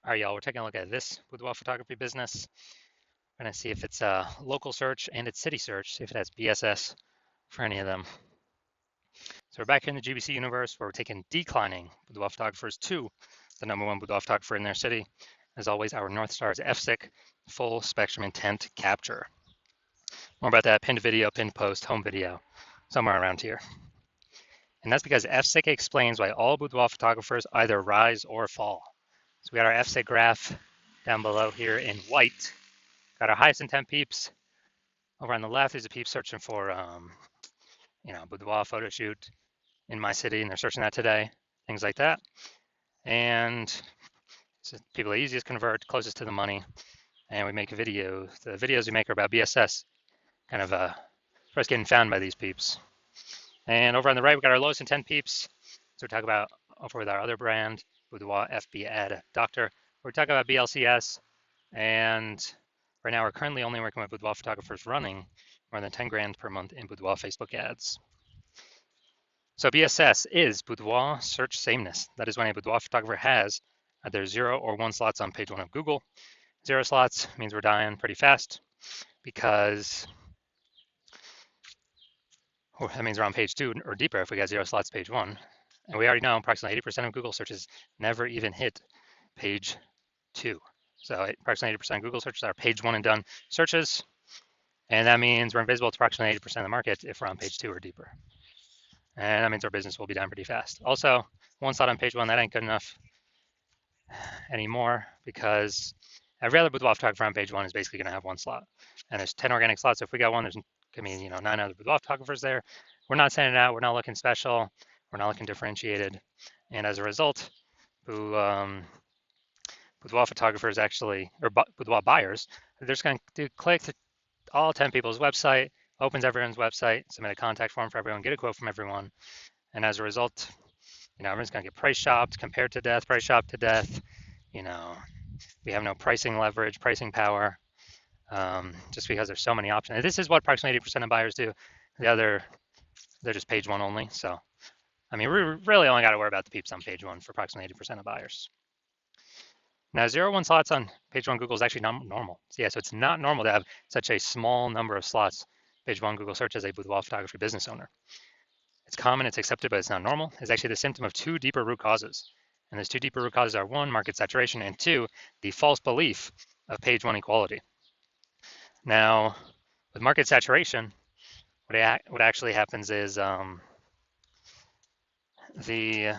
All right, y'all, we're taking a look at this boudoir photography business. We're gonna see if it's a local search and it's city search, see if it has BSS for any of them. So we're back here in the GBC universe where we're taking declining boudoir photographers to the #1 boudoir photographer in their city. As always, our North Star is FSIC, full spectrum intent capture. More about that pinned video, pinned post, home video, somewhere around here. And that's because FSIC explains why all boudoir photographers either rise or fall. So we got our FSIC graph down below here in white. Got our highest intent peeps. Over on the left is a peep searching for, boudoir photo shoot in my city, and they're searching that today, things like that. And so people the easiest convert, closest to the money, and we make a video. The videos we make are about BSS, kind of first getting found by these peeps. And over on the right, we got our lowest intent peeps. So we talk about over with our other brand, Boudoir FB Ad Doctor. We talk about BLCS, and right now we're currently only working with boudoir photographers running more than 10 grand per month in boudoir Facebook ads. So BSS is boudoir search sameness. That is when a boudoir photographer has either 0 or 1 slots on page 1 of Google. 0 slots means we're dying pretty fast because that means we're on page 2 or deeper if we got 0 slots page 1. And we already know approximately 80% of Google searches never even hit page 2. So approximately 80% of Google searches are page 1 and done searches. And that means we're invisible to approximately 80% of the market if we're on page 2 or deeper. And that means our business will be down pretty fast. Also, 1 slot on page 1, that ain't good enough anymore because every other boudoir photographer on page 1 is basically going to have 1 slot. And there's 10 organic slots. So if we got 1, there's going to be 9 other boudoir photographers there. We're not sending it out. We're not looking special. We're not looking differentiated. And as a result, boudoir photographers actually, or boudoir buyers, they're just going to click to all 10 people's website, opens everyone's website, submit a contact form for everyone, get a quote from everyone. And as a result, everyone's going to get price shopped, compared to death, price shopped to death. We have no pricing leverage, pricing power, just because there's so many options. And this is what approximately 80% of buyers do. The other, they're just page 1 only. So, we really only got to worry about the peeps on page 1 for approximately 80% of buyers. Now, 0 1 slots on page 1 Google is actually not normal. So yeah, so it's not normal to have such a small number of slots page 1 Google search as a boudoir photography business owner. It's common, it's accepted, but it's not normal. It's actually the symptom of 2 deeper root causes. And those 2 deeper root causes are 1, market saturation, and 2, the false belief of page 1 equality. Now, with market saturation, what actually happens is the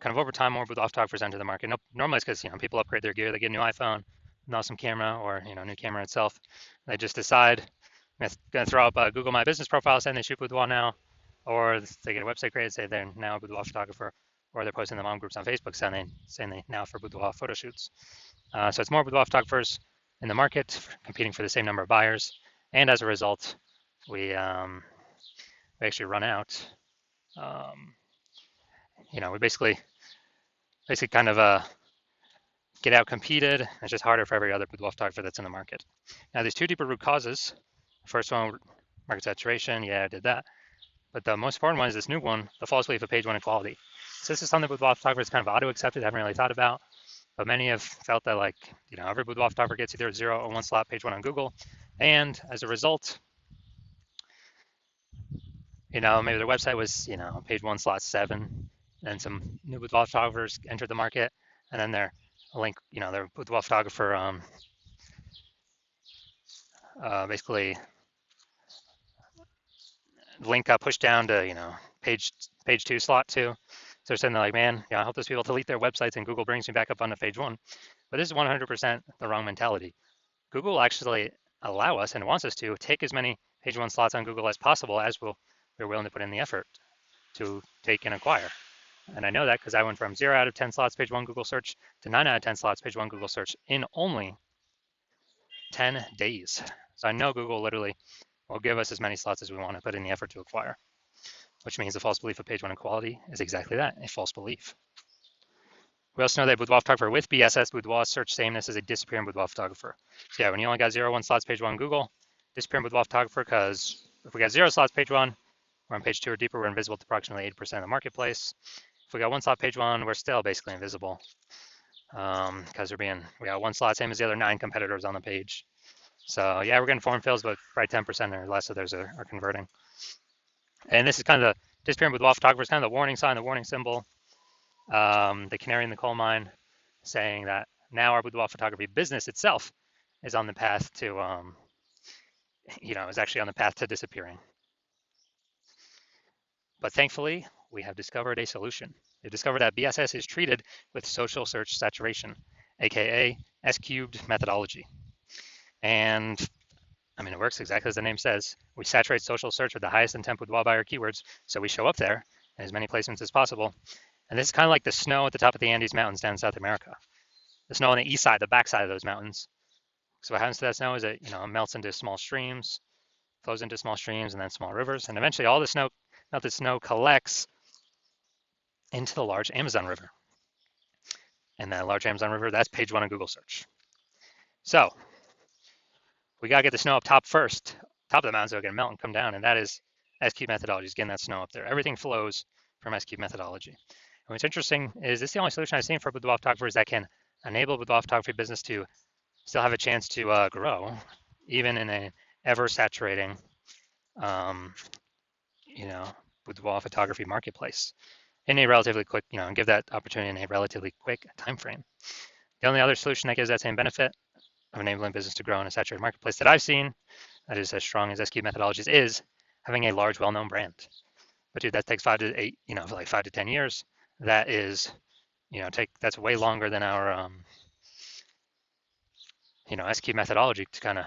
kind of over time, more boudoir photographers enter the market. Normally it's because people upgrade their gear, they get a new iPhone, an awesome camera, or new camera itself. They just decide I'm gonna throw up a Google My Business profile saying they shoot boudoir now, or they get a website created, say they're now a boudoir photographer, or they're posting the mom groups on Facebook saying they now for boudoir photo shoots. So it's more boudoir photographers in the market competing for the same number of buyers, and as a result, we actually run out. We basically kind of get out competed. It's just harder for every other boudoir photographer that's in the market. Now, there's 2 deeper root causes. The first one, market saturation. Yeah, I did that. But the most important one is this new one, the false belief of page 1 equality. So this is something boudoir photographers kind of auto-accepted, haven't really thought about. But many have felt that every boudoir photographer gets either 0 or 1 slot page 1 on Google. And as a result, maybe their website was, page 1 slot 7. And some new boudoir photographers entered the market, and then their link, their boudoir photographer basically link got pushed down to page 2 slot 2. So they're saying they're like, man, I help those people delete their websites, and Google brings me back up onto page 1. But this is 100% the wrong mentality. Google actually allow us and wants us to take as many page 1 slots on Google as possible as we're willing to put in the effort to take and acquire. And I know that because I went from 0 out of 10 slots page 1 Google search to 9 out of 10 slots page 1 Google search in only 10 days. So I know Google literally will give us as many slots as we want to put in the effort to acquire, which means the false belief of page 1 equality is exactly that, a false belief. We also know that boudoir photographer with BSS, boudoir search sameness, is a disappearing boudoir photographer. So yeah, when you only got 0 1 slots page 1 Google, disappearing boudoir photographer, because if we got 0 slots page 1, we're on page 2 or deeper, we're invisible to approximately 80% of the marketplace. If we got 1 slot page 1, we're still basically invisible. because we got one slot, same as the other 9 competitors on the page. So yeah, we're getting form fills, but probably 10% or less of those are converting. And this is kind of the disappearing boudoir photographers, kind of the warning sign, the warning symbol, the canary in the coal mine, saying that now our boudoir photography business itself is on the path to, is actually on the path to disappearing. But thankfully, we have discovered a solution. We discovered that BSS is treated with social search saturation, aka S-cubed methodology. And I mean, it works exactly as the name says. We saturate social search with the highest intent boudoir buyer keywords, so we show up there in as many placements as possible. And this is kind of like the snow at the top of the Andes Mountains down in South America. The snow on the east side, the back side of those mountains. So what happens to that snow is it melts into small streams, flows into small streams and then small rivers, and eventually all the melted snow collects into the large Amazon River. And that large Amazon River, that's page 1 on Google search. So we got to get the snow up top first, top of the mountain, so it can melt and come down, and that is S-cube methodology, is getting that snow up there. Everything flows from S-cube methodology. And what's interesting is this is the only solution I've seen for boudoir photographers that can enable boudoir photography business to still have a chance to grow, even in a ever-saturating, boudoir photography marketplace in a relatively quick, and give that opportunity in a relatively quick time frame. The only other solution that gives that same benefit of enabling business to grow in a saturated marketplace that I've seen that is as strong as S-cube methodologies is having a large, well-known brand. But dude, that takes 5 to 8, for like 5 to 10 years. That is, that's way longer than our, S-cube methodology to kind of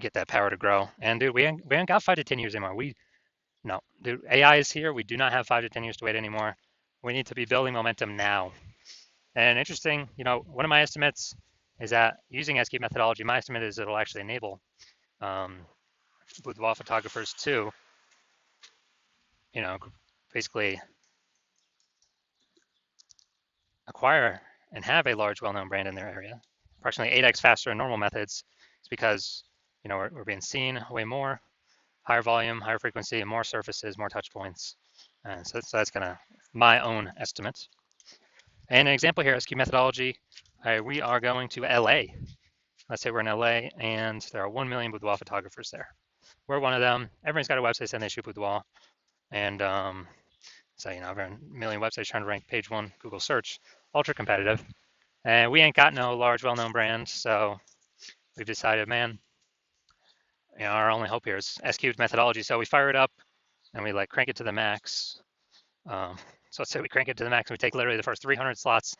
get that power to grow. And dude, we ain't got 5 to 10 years anymore. No, dude, AI is here. We do not have 5 to 10 years to wait anymore. We need to be building momentum now. And interesting, one of my estimates is that using S-cube methodology, my estimate is it'll actually enable boudoir photographers to, basically acquire and have a large, well-known brand in their area, approximately 8x faster than normal methods. It's because, we're being seen way more, higher volume, higher frequency, and more surfaces, more touch points. And so that's kind of my own estimate. And an example here, S-cube methodology, we are going to LA. Let's say we're in LA and there are 1 million boudoir photographers there. We're one of them. Everyone's got a website saying they shoot boudoir. And so, over a million websites trying to rank page 1 Google search, ultra competitive. And we ain't got no large, well-known brand. So we've decided, man, our only hope here is S-cubed methodology. So we fire it up and we crank it to the max. So let's say we crank it to the max. And we take literally the first 300 slots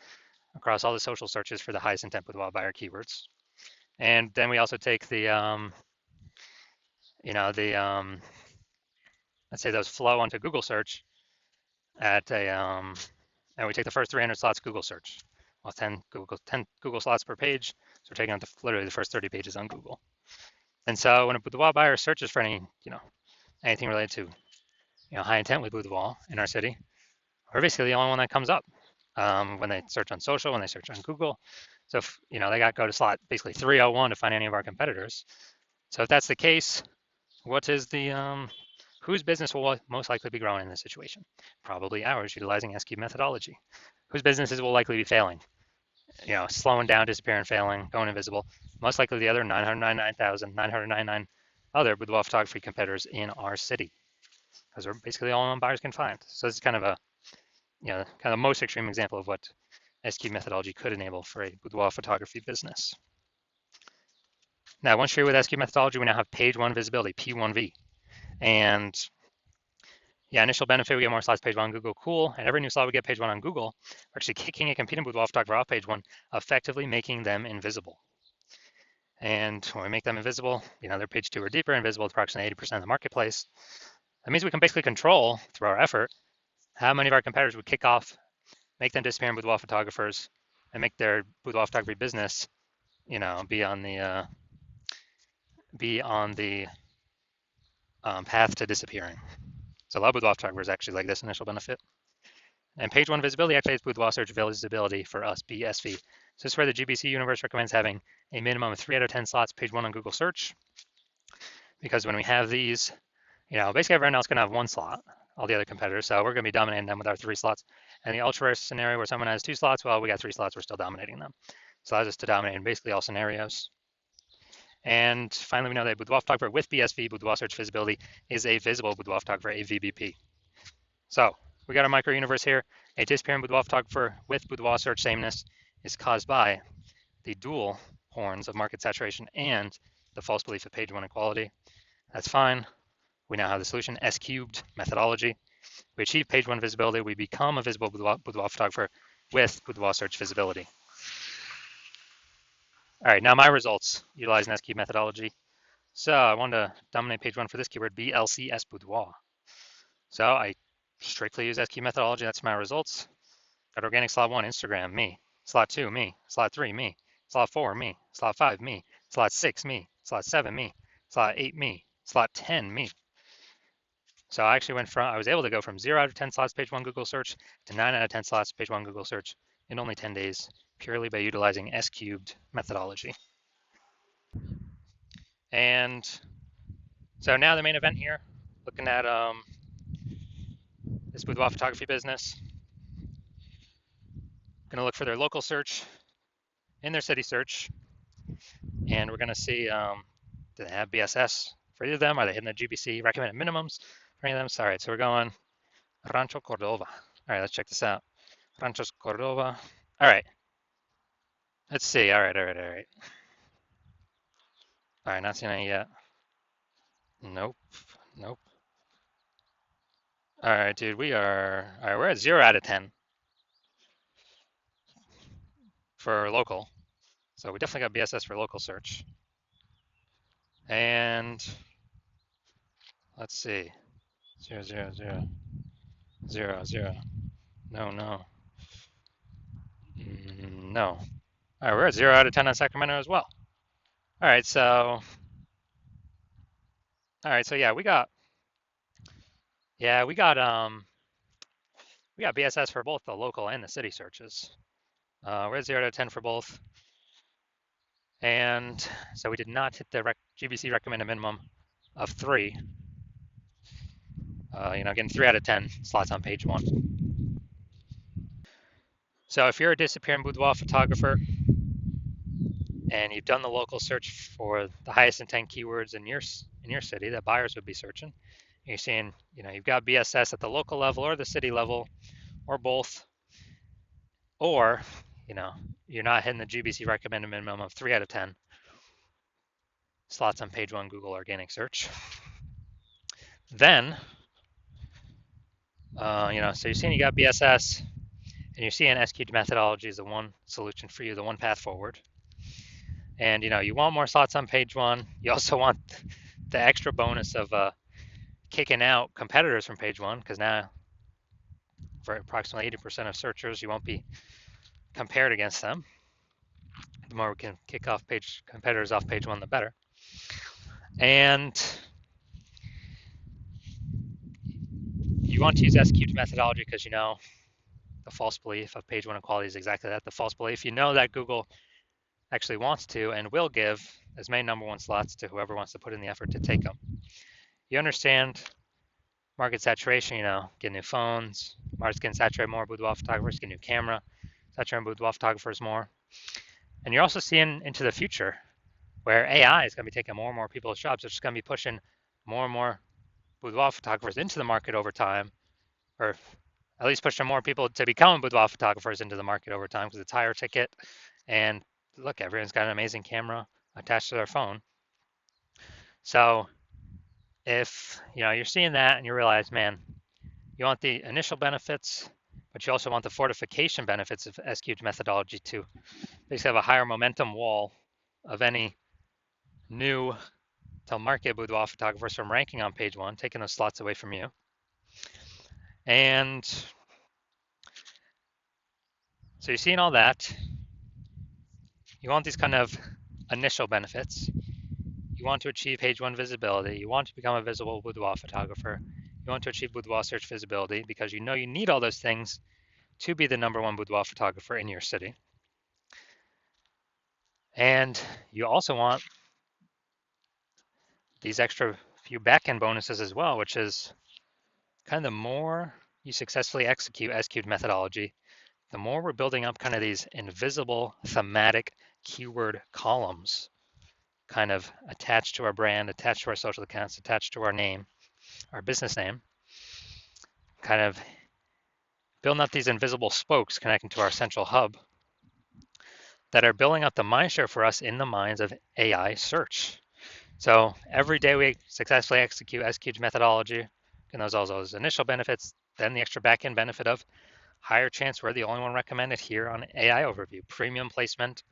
across all the social searches for the highest intent boudoir buyer keywords. And then we also take the, let's say those flow onto Google search at a, and we take the first 300 slots Google search. Well, 10 Google slots per page. So we're taking out literally the first 30 pages on Google. And so when a boudoir buyer searches for anything related to, high intent with boudoir in our city, we're basically the only one that comes up when they search on social, when they search on Google. So if, they got to go to slot basically 301 to find any of our competitors. So if that's the case, what is the, whose business will most likely be growing in this situation? Probably ours, utilizing S-cube methodology. Whose businesses will likely be failing? Slowing down, disappearing, failing, going invisible. Most likely the other 999,999 other boudoir photography competitors in our city, because we're basically the only one buyers can find. So this is kind of a, kind of the most extreme example of what S-cube methodology could enable for a boudoir photography business. Now, once you're with S-cube methodology, we now have page 1 visibility, P1V. And yeah, initial benefit, we get more slots page 1 on Google, cool. And every new slot we get page 1 on Google, we're actually kicking a competing boudoir photographer off page 1, effectively making them invisible. And when we make them invisible, they're page 2 or deeper, invisible to approximately 80% of the marketplace. That means we can basically control, through our effort, how many of our competitors would kick off, make them disappearing boudoir photographers, and make their boudoir photography business, be on the path to disappearing. So a lot of boudoir photographers actually like this initial benefit. And page 1 visibility activates boudoir search visibility for us, BSV. So this is where the GBC universe recommends having a minimum of 3 out of 10 slots page 1 on Google search. Because when we have these, basically everyone else can have 1 slot, all the other competitors. So we're going to be dominating them with our 3 slots. And the ultra rare scenario where someone has 2 slots, well, we got 3 slots, we're still dominating them. So allows us to dominate in basically all scenarios. And finally, we know that Boudoir photographer with BSV, Boudoir search visibility, is a visible Boudoir photographer, a VBP. So we got a micro universe here. A disappearing Boudoir photographer with Boudoir search sameness is caused by the dual horns of market saturation and the false belief of page one equality. That's fine. We now have the solution, S cubed methodology. We achieve page one visibility. We become a visible Boudoir photographer with Boudoir search visibility. All right, now my results utilizing S cubed methodology. So I wanted to dominate page one for this keyword, BLCS Boudoir. So I strictly use S cubed methodology. That's my results. Got organic slot 1, Instagram, me. Slot 2, me. Slot 3, me. Slot 4, me. Slot 5, me. Slot 6, me. Slot 7, me. Slot 8, me. Slot 10, me. So I actually I was able to go from 0 out of 10 slots page 1 Google search to 9 out of 10 slots page 1 Google search in only 10 days, purely by utilizing S cubed methodology. And so now the main event here, looking at this Boudoir photography business. Gonna look for their local search in their city search, and we're gonna see do they have BSS for either of them? Are they hitting the GBC recommended minimums for any of them? All right, so we're going Rancho Cordova. All right, let's check this out. Rancho Cordova. All right, let's see. All right. All right, not seeing any yet. Nope. All right, dude, all right, we're at 0 out of 10 for local. So we definitely got BSS for local search. And let's see. 0, 0, 0. 0, 0. No. No. All right, we're at 0 out of 10 on Sacramento as well. All right, so yeah, we got BSS for both the local and the city searches. We're at 0 out of 10 for both. And so we did not hit the GBC recommended minimum of 3. Getting 3 out of 10 slots on page 1. So if you're a disappearing boudoir photographer and you've done the local search for the highest intent keywords in your city that buyers would be searching, you're seeing, you've got BSS at the local level or the city level or both, or, you're not hitting the GBC recommended minimum of 3 out of 10 slots on page 1 Google organic search, then, so you're seeing you got BSS and you're seeing S-cubed methodology is the one solution for you, the one path forward. And, you want more slots on page 1. You also want the extra bonus of kicking out competitors from page 1, because now for approximately 80% of searchers, you won't be compared against them. The more we can kick off competitors off page 1, the better. And you want to use S-cubed methodology because the false belief of page 1 equality is exactly that, the false belief. You know that Google actually wants to and will give as many number 1 slots to whoever wants to put in the effort to take them. You understand market saturation, get new phones, market's getting saturated more, boudoir photographers get new camera, saturating boudoir photographers more. And you're also seeing into the future where AI is going to be taking more and more people's jobs. It's just going to be pushing more and more boudoir photographers into the market over time, or at least pushing more people to become boudoir photographers into the market over time because it's higher ticket. And look, everyone's got an amazing camera attached to their phone. So if you're seeing that and you realize, man, you want the initial benefits, but you also want the fortification benefits of S-cubed methodology to basically have a higher momentum wall of any new to market boudoir photographers from ranking on page 1, taking those slots away from you. And so you're seeing all that. You want these kind of initial benefits. You want to achieve page 1 visibility. You want to become a visible boudoir photographer. You want to achieve boudoir search visibility because you need all those things to be the number 1 boudoir photographer in your city. And you also want these extra few back-end bonuses as well, which is kind of more you successfully execute S-cubed methodology, the more we're building up kind of these invisible thematic keyword columns kind of attached to our brand, attached to our social accounts, attached to our name, our business name, kind of building up these invisible spokes connecting to our central hub that are building up the mind share for us in the minds of AI search. So every day we successfully execute S-cubed methodology, and those all those initial benefits, then the extra backend benefit of higher chance we're the only one recommended here on AI Overview, premium placement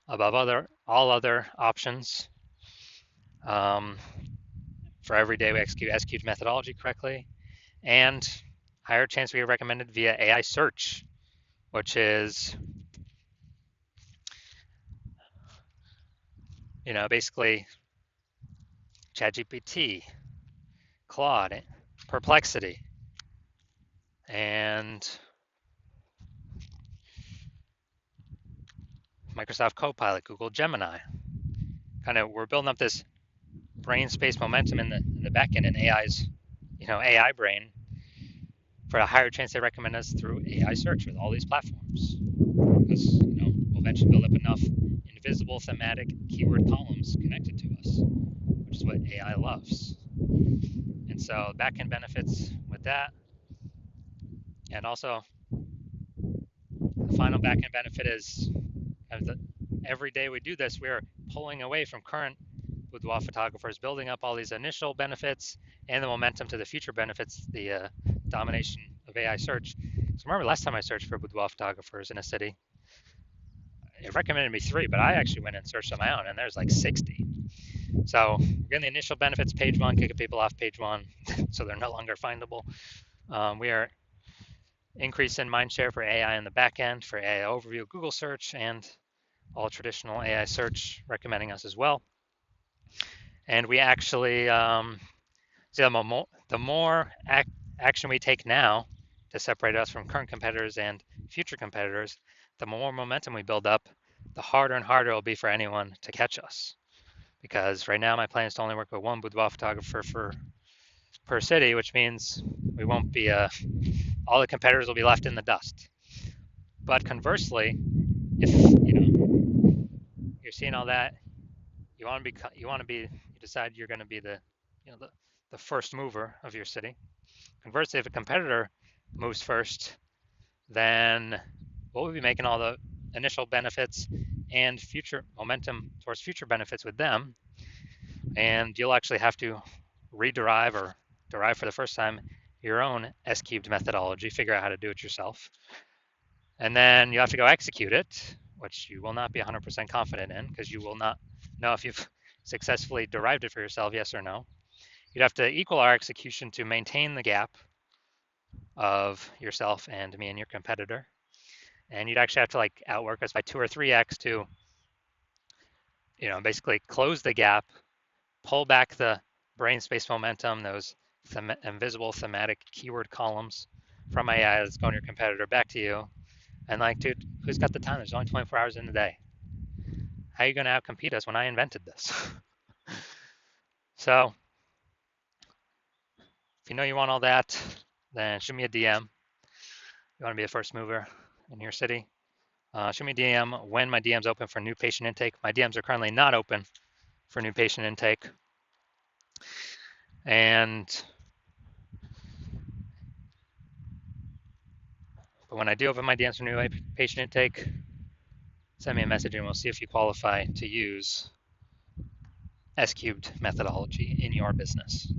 above all other options. For every day we execute S-cubed methodology correctly, and higher chance we are recommended via AI search, which is, basically ChatGPT, Claude, Perplexity, and Microsoft Copilot, Google Gemini. Kind of, we're building up this brain space momentum in the backend in AI's, AI brain for a higher chance they recommend us through AI search with all these platforms. Because, we'll eventually build up enough invisible thematic keyword columns connected to us, which is what AI loves. And so backend benefits with that. And also, the final backend benefit is every day we do this, we are pulling away from current boudoir photographers, building up all these initial benefits and the momentum to the future benefits, the domination of AI search. So remember last time I searched for boudoir photographers in a city, it recommended me 3, but I actually went and searched on my own, and there's like 60. So we're getting the initial benefits, page 1, kicking people off page 1, so they're no longer findable. We are increasing mind share for AI in the back end, for AI Overview, Google search, and all traditional AI search recommending us as well. And we actually, the more action we take now to separate us from current competitors and future competitors, the more momentum we build up, the harder and harder it'll be for anyone to catch us. Because right now my plan is to only work with one boudoir photographer per city, which means we won't be, all the competitors will be left in the dust. But conversely, if you're seeing all that, you decide you're going to be the first mover of your city. Conversely, if a competitor moves first, then we'll be making all the initial benefits and future momentum towards future benefits with them. And you'll actually have to rederive or derive for the first time your own S-cubed methodology, figure out how to do it yourself. And then you have to go execute it, which you will not be 100% confident in because you will not know if you've successfully derived it for yourself, yes or no. You'd have to equal our execution to maintain the gap of yourself and me and your competitor. And you'd actually have to outwork us by 2 or 3x to, basically close the gap, pull back the brain space momentum, those invisible thematic keyword columns from AI that's going to your competitor back to you. And dude, who's got the time? There's only 24 hours in the day. How are you going to outcompete us when I invented this? So if you know you want all that, then shoot me a DM. You want to be a first mover in your city? Shoot me a DM when my DM's open for new patient intake. My DMs are currently not open for new patient intake. But when I do open my DMs for new patient intake, send me a message and we'll see if you qualify to use S-cubed methodology in your business.